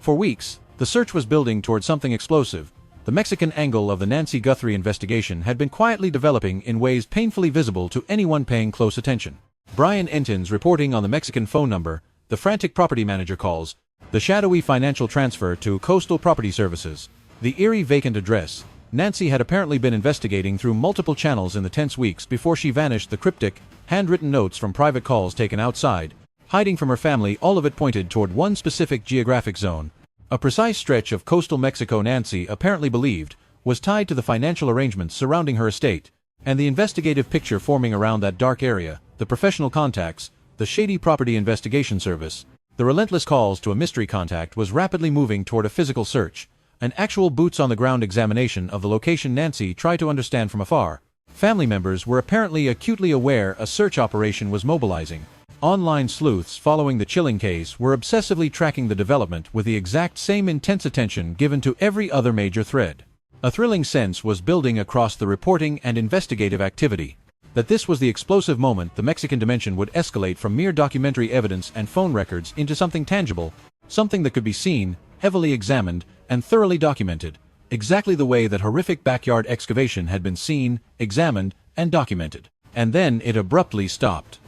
For weeks, the search was building toward something explosive. The Mexican angle of the Nancy Guthrie investigation had been quietly developing in ways painfully visible to anyone paying close attention. Brian Entin's reporting on the Mexican phone number, the frantic property manager calls, the shadowy financial transfer to Coastal Property Services, the eerie vacant address. Nancy had apparently been investigating through multiple channels in the tense weeks before she vanished. The cryptic, handwritten notes from private calls taken outside, hiding from her family, all of it pointed toward one specific geographic zone. A precise stretch of coastal Mexico Nancy apparently believed was tied to the financial arrangements surrounding her estate, and the investigative picture forming around that dark area, the professional contacts, the shady property investigation service, the relentless calls to a mystery contact was rapidly moving toward a physical search, an actual boots-on-the-ground examination of the location Nancy tried to understand from afar. Family members were apparently acutely aware a search operation was mobilizing. Online sleuths following the chilling case were obsessively tracking the development with the exact same intense attention given to every other major thread. A thrilling sense was building across the reporting and investigative activity that this was the explosive moment the Mexican dimension would escalate from mere documentary evidence and phone records into something tangible, something that could be seen, heavily examined, and thoroughly documented, exactly the way that horrific backyard excavation had been seen, examined, and documented. And then it abruptly stopped.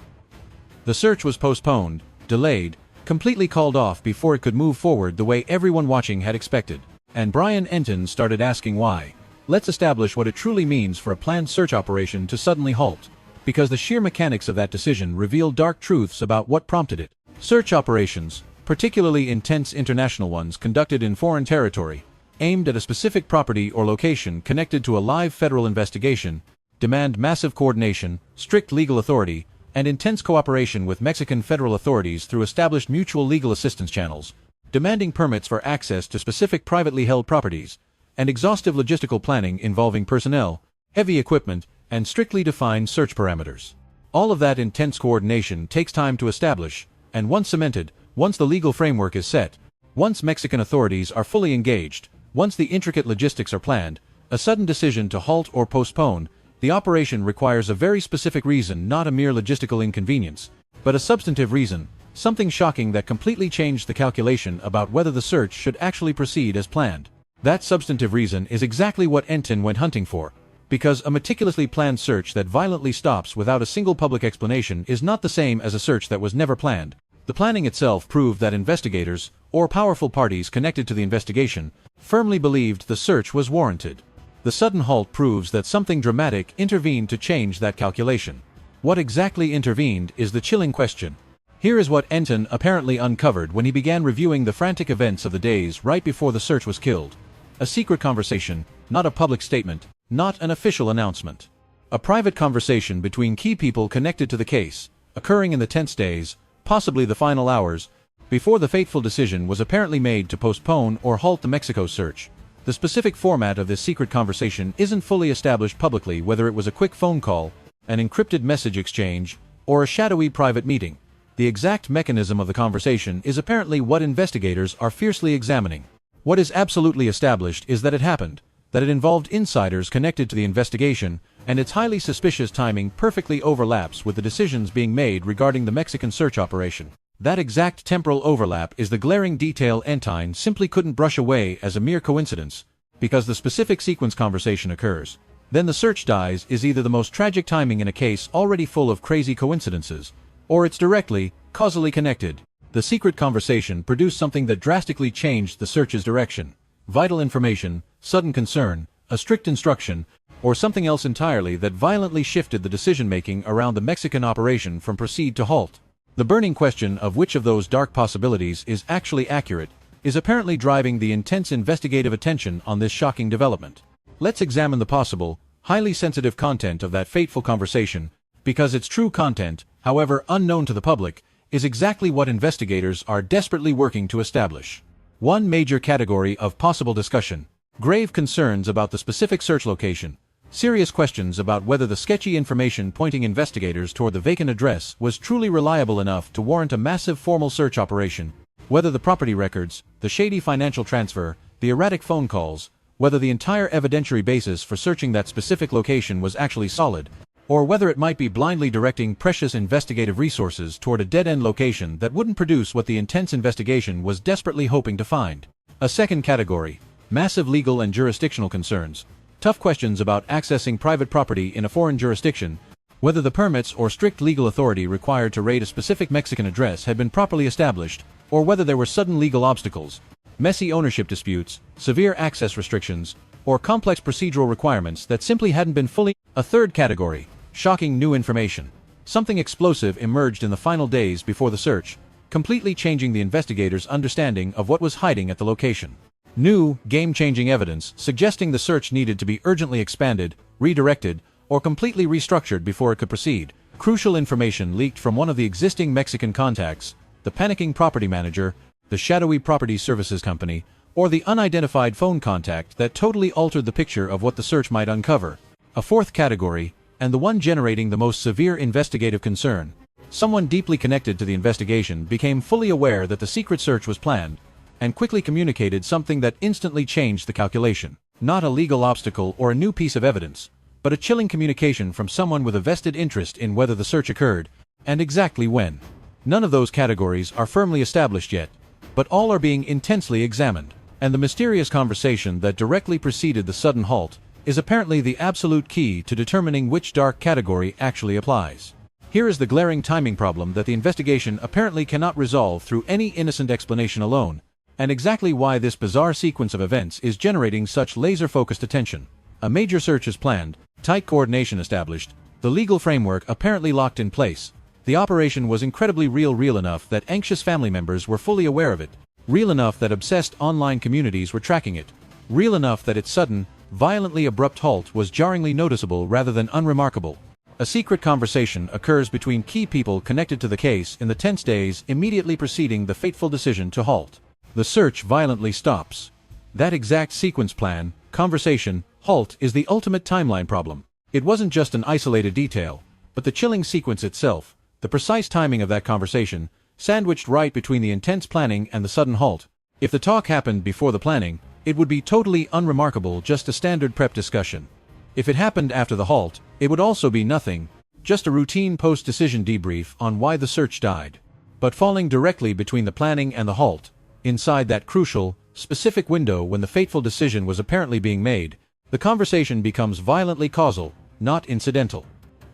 The search was postponed, delayed, completely called off before it could move forward the way everyone watching had expected. And Brian Entin started asking why. Let's establish what it truly means for a planned search operation to suddenly halt, because the sheer mechanics of that decision reveal dark truths about what prompted it. Search operations, particularly intense international ones conducted in foreign territory, aimed at a specific property or location connected to a live federal investigation, demand massive coordination, strict legal authority, and intense cooperation with Mexican federal authorities through established mutual legal assistance channels, demanding permits for access to specific privately held properties, and exhaustive logistical planning involving personnel, heavy equipment, and strictly defined search parameters. All of that intense coordination takes time to establish, and once cemented, once the legal framework is set, once Mexican authorities are fully engaged, once the intricate logistics are planned, a sudden decision to halt or postpone the operation requires a very specific reason, not a mere logistical inconvenience, but a substantive reason, something shocking that completely changed the calculation about whether the search should actually proceed as planned. That substantive reason is exactly what Entin went hunting for, because a meticulously planned search that violently stops without a single public explanation is not the same as a search that was never planned. The planning itself proved that investigators, or powerful parties connected to the investigation, firmly believed the search was warranted. The sudden halt proves that something dramatic intervened to change that calculation. What exactly intervened is the chilling question. Here is what Entin apparently uncovered when he began reviewing the frantic events of the days right before the search was killed. A secret conversation, not a public statement, not an official announcement. A private conversation between key people connected to the case, occurring in the tense days, possibly the final hours, before the fateful decision was apparently made to postpone or halt the Mexico search. The specific format of this secret conversation isn't fully established publicly, whether it was a quick phone call, an encrypted message exchange, or a shadowy private meeting. The exact mechanism of the conversation is apparently what investigators are fiercely examining. What is absolutely established is that it happened, that it involved insiders connected to the investigation, and its highly suspicious timing perfectly overlaps with the decisions being made regarding the Mexican search operation. That exact temporal overlap is the glaring detail Entin simply couldn't brush away as a mere coincidence, because the specific sequence conversation occurs. Then the search dies is either the most tragic timing in a case already full of crazy coincidences, or it's directly, causally connected. The secret conversation produced something that drastically changed the search's direction. Vital information, sudden concern, a strict instruction, or something else entirely that violently shifted the decision-making around the Mexican operation from proceed to halt. The burning question of which of those dark possibilities is actually accurate is apparently driving the intense investigative attention on this shocking development. Let's examine the possible, highly sensitive content of that fateful conversation, because its true content, however unknown to the public, is exactly what investigators are desperately working to establish. One major category of possible discussion: grave concerns about the specific search location. Serious questions about whether the sketchy information pointing investigators toward the vacant address was truly reliable enough to warrant a massive formal search operation, whether the property records, the shady financial transfer, the erratic phone calls, whether the entire evidentiary basis for searching that specific location was actually solid, or whether it might be blindly directing precious investigative resources toward a dead-end location that wouldn't produce what the intense investigation was desperately hoping to find. A second category: massive legal and jurisdictional concerns. Tough questions about accessing private property in a foreign jurisdiction, whether the permits or strict legal authority required to raid a specific Mexican address had been properly established, or whether there were sudden legal obstacles, messy ownership disputes, severe access restrictions, or complex procedural requirements that simply hadn't been fully. A third category: shocking new information. Something explosive emerged in the final days before the search, completely changing the investigators' understanding of what was hiding at the location. New, game-changing evidence suggesting the search needed to be urgently expanded, redirected, or completely restructured before it could proceed. Crucial information leaked from one of the existing Mexican contacts, the panicking property manager, the shadowy property services company, or the unidentified phone contact that totally altered the picture of what the search might uncover. A fourth category, and the one generating the most severe investigative concern: someone deeply connected to the investigation became fully aware that the secret search was planned, and quickly communicated something that instantly changed the calculation. Not a legal obstacle or a new piece of evidence, but a chilling communication from someone with a vested interest in whether the search occurred, and exactly when. None of those categories are firmly established yet, but all are being intensely examined. And the mysterious conversation that directly preceded the sudden halt is apparently the absolute key to determining which dark category actually applies. Here is the glaring timing problem that the investigation apparently cannot resolve through any innocent explanation alone, and exactly why this bizarre sequence of events is generating such laser-focused attention. A major search is planned, tight coordination established, the legal framework apparently locked in place. The operation was incredibly real enough that anxious family members were fully aware of it, real enough that obsessed online communities were tracking it, real enough that its sudden, violently abrupt halt was jarringly noticeable rather than unremarkable. A secret conversation occurs between key people connected to the case in the tense days immediately preceding the fateful decision to halt. The search violently stops. That exact sequence plan, conversation, halt is the ultimate timeline problem. It wasn't just an isolated detail, but the chilling sequence itself, the precise timing of that conversation, sandwiched right between the intense planning and the sudden halt. If the talk happened before the planning, it would be totally unremarkable, just a standard prep discussion. If it happened after the halt, it would also be nothing, just a routine post-decision debrief on why the search died. But falling directly between the planning and the halt, inside that crucial, specific window when the fateful decision was apparently being made, the conversation becomes violently causal, not incidental.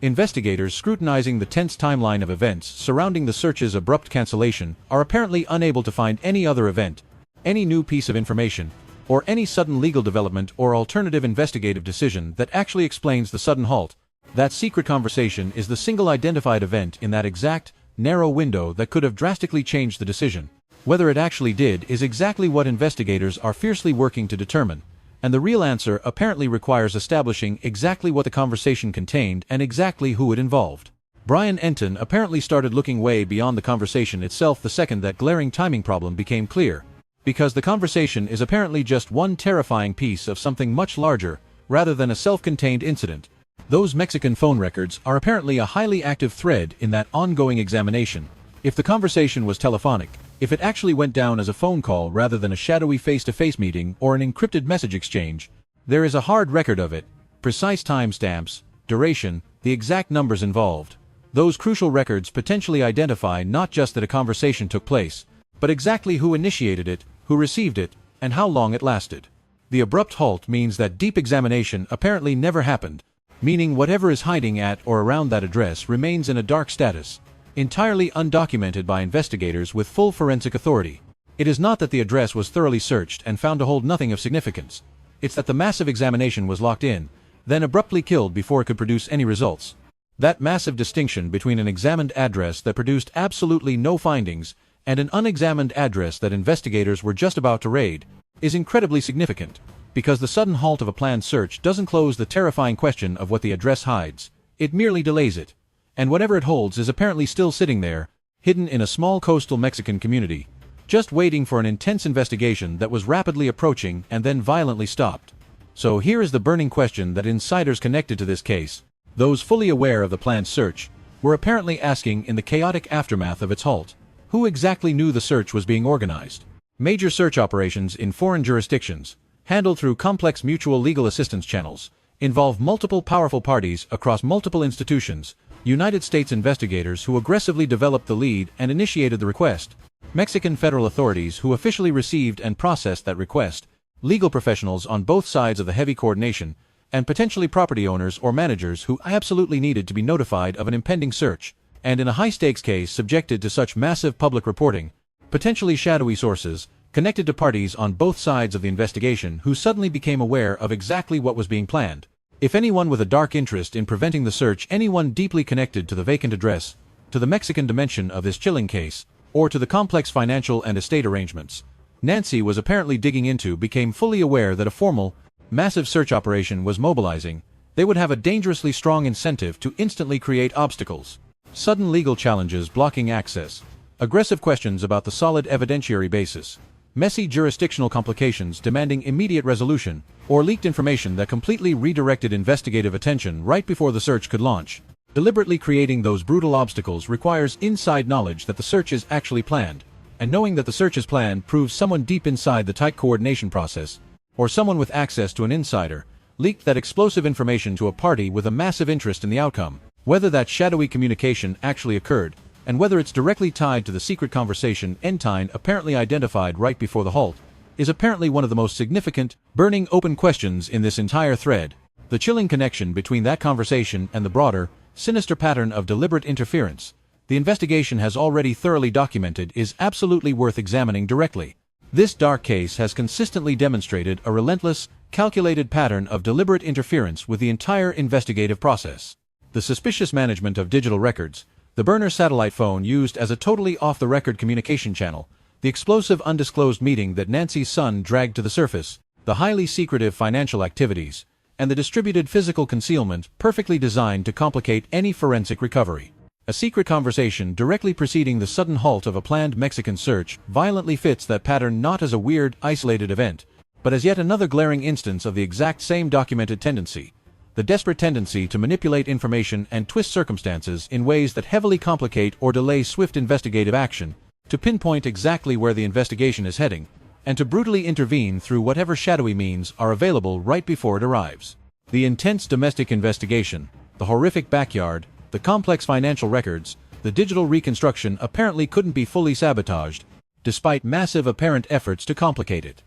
Investigators scrutinizing the tense timeline of events surrounding the search's abrupt cancellation are apparently unable to find any other event, any new piece of information, or any sudden legal development or alternative investigative decision that actually explains the sudden halt. That secret conversation is the single identified event in that exact, narrow window that could have drastically changed the decision. Whether it actually did is exactly what investigators are fiercely working to determine, and the real answer apparently requires establishing exactly what the conversation contained and exactly who it involved. Brian Entin apparently started looking way beyond the conversation itself the second that glaring timing problem became clear, because the conversation is apparently just one terrifying piece of something much larger, rather than a self-contained incident. Those Mexican phone records are apparently a highly active thread in that ongoing examination. If the conversation was telephonic, if it actually went down as a phone call rather than a shadowy face-to-face meeting or an encrypted message exchange, there is a hard record of it, precise timestamps, duration, the exact numbers involved. Those crucial records potentially identify not just that a conversation took place, but exactly who initiated it, who received it, and how long it lasted. The abrupt halt means that deep examination apparently never happened, meaning whatever is hiding at or around that address remains in a dark status, entirely undocumented by investigators with full forensic authority. It is not that the address was thoroughly searched and found to hold nothing of significance. It's that the massive examination was locked in, then abruptly killed before it could produce any results. That massive distinction between an examined address that produced absolutely no findings and an unexamined address that investigators were just about to raid is incredibly significant, because the sudden halt of a planned search doesn't close the terrifying question of what the address hides, it merely delays it. And whatever it holds is apparently still sitting there, hidden in a small coastal Mexican community, just waiting for an intense investigation that was rapidly approaching and then violently stopped. So here is the burning question that insiders connected to this case, those fully aware of the planned search, were apparently asking in the chaotic aftermath of its halt. Who exactly knew the search was being organized? Major search operations in foreign jurisdictions, handled through complex mutual legal assistance channels, involve multiple powerful parties across multiple institutions, United States investigators who aggressively developed the lead and initiated the request, Mexican federal authorities who officially received and processed that request, legal professionals on both sides of the heavy coordination, and potentially property owners or managers who absolutely needed to be notified of an impending search, and in a high-stakes case subjected to such massive public reporting, potentially shadowy sources, connected to parties on both sides of the investigation who suddenly became aware of exactly what was being planned. If anyone with a dark interest in preventing the search, anyone deeply connected to the vacant address, to the Mexican dimension of this chilling case, or to the complex financial and estate arrangements Nancy was apparently digging into, became fully aware that a formal, massive search operation was mobilizing, they would have a dangerously strong incentive to instantly create obstacles. Sudden legal challenges blocking access, aggressive questions about the solid evidentiary basis, messy jurisdictional complications demanding immediate resolution, or leaked information that completely redirected investigative attention right before the search could launch. Deliberately creating those brutal obstacles requires inside knowledge that the search is actually planned, and knowing that the search is planned proves someone deep inside the tight coordination process, or someone with access to an insider, leaked that explosive information to a party with a massive interest in the outcome. Whether that shadowy communication actually occurred, and whether it's directly tied to the secret conversation Entin apparently identified right before the halt, is apparently one of the most significant, burning open questions in this entire thread. The chilling connection between that conversation and the broader, sinister pattern of deliberate interference the investigation has already thoroughly documented is absolutely worth examining directly. This dark case has consistently demonstrated a relentless, calculated pattern of deliberate interference with the entire investigative process. The suspicious management of digital records, the burner satellite phone used as a totally off-the-record communication channel, the explosive undisclosed meeting that Nancy's son dragged to the surface, the highly secretive financial activities, and the distributed physical concealment perfectly designed to complicate any forensic recovery. A secret conversation directly preceding the sudden halt of a planned Mexican search violently fits that pattern, not as a weird, isolated event, but as yet another glaring instance of the exact same documented tendency, the desperate tendency to manipulate information and twist circumstances in ways that heavily complicate or delay swift investigative action, to pinpoint exactly where the investigation is heading, and to brutally intervene through whatever shadowy means are available right before it arrives. The intense domestic investigation, the horrific backyard, the complex financial records, the digital reconstruction apparently couldn't be fully sabotaged, despite massive apparent efforts to complicate it.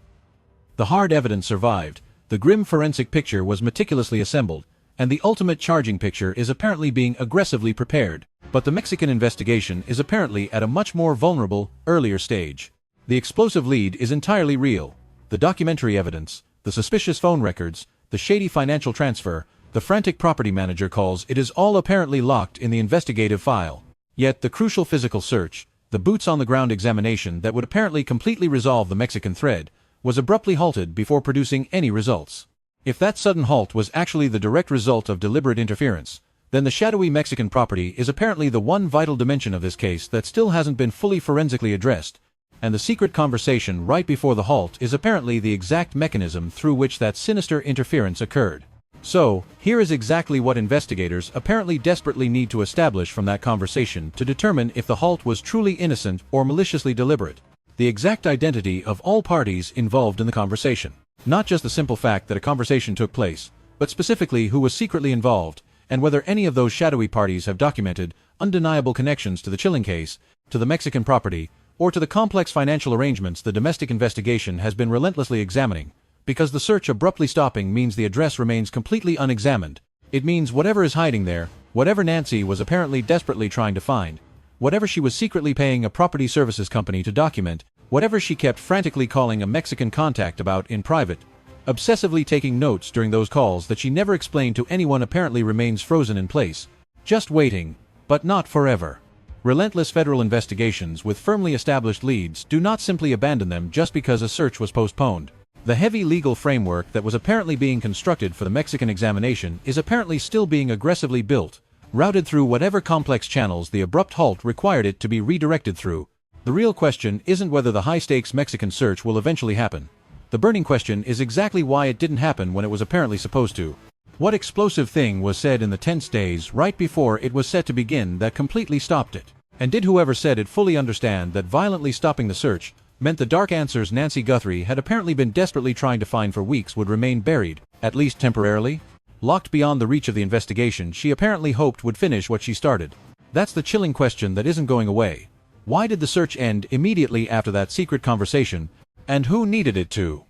The hard evidence survived, the grim forensic picture was meticulously assembled, and the ultimate charging picture is apparently being aggressively prepared, but the Mexican investigation is apparently at a much more vulnerable, earlier stage. The explosive lead is entirely real. The documentary evidence, the suspicious phone records, the shady financial transfer, the frantic property manager calls, it is all apparently locked in the investigative file. Yet the crucial physical search, the boots-on-the-ground examination that would apparently completely resolve the Mexican thread, was abruptly halted before producing any results. If that sudden halt was actually the direct result of deliberate interference, then the shadowy Mexican property is apparently the one vital dimension of this case that still hasn't been fully forensically addressed, and the secret conversation right before the halt is apparently the exact mechanism through which that sinister interference occurred. So, here is exactly what investigators apparently desperately need to establish from that conversation to determine if the halt was truly innocent or maliciously deliberate. The exact identity of all parties involved in the conversation. Not just the simple fact that a conversation took place, but specifically who was secretly involved, and whether any of those shadowy parties have documented undeniable connections to the chilling case, to the Mexican property, or to the complex financial arrangements the domestic investigation has been relentlessly examining. Because the search abruptly stopping means the address remains completely unexamined. It means whatever is hiding there, whatever Nancy was apparently desperately trying to find, whatever she was secretly paying a property services company to document, whatever she kept frantically calling a Mexican contact about in private, obsessively taking notes during those calls that she never explained to anyone, apparently remains frozen in place, just waiting, but not forever. Relentless federal investigations with firmly established leads do not simply abandon them just because a search was postponed. The heavy legal framework that was apparently being constructed for the Mexican examination is apparently still being aggressively built, routed through whatever complex channels the abrupt halt required it to be redirected through. The real question isn't whether the high-stakes Mexican search will eventually happen. The burning question is exactly why it didn't happen when it was apparently supposed to. What explosive thing was said in the tense days right before it was set to begin that completely stopped it? And did whoever said it fully understand that violently stopping the search meant the dark answers Nancy Guthrie had apparently been desperately trying to find for weeks would remain buried, at least temporarily? Locked beyond the reach of the investigation she apparently hoped would finish what she started. That's the chilling question that isn't going away. Why did the search end immediately after that secret conversation, and who needed it to?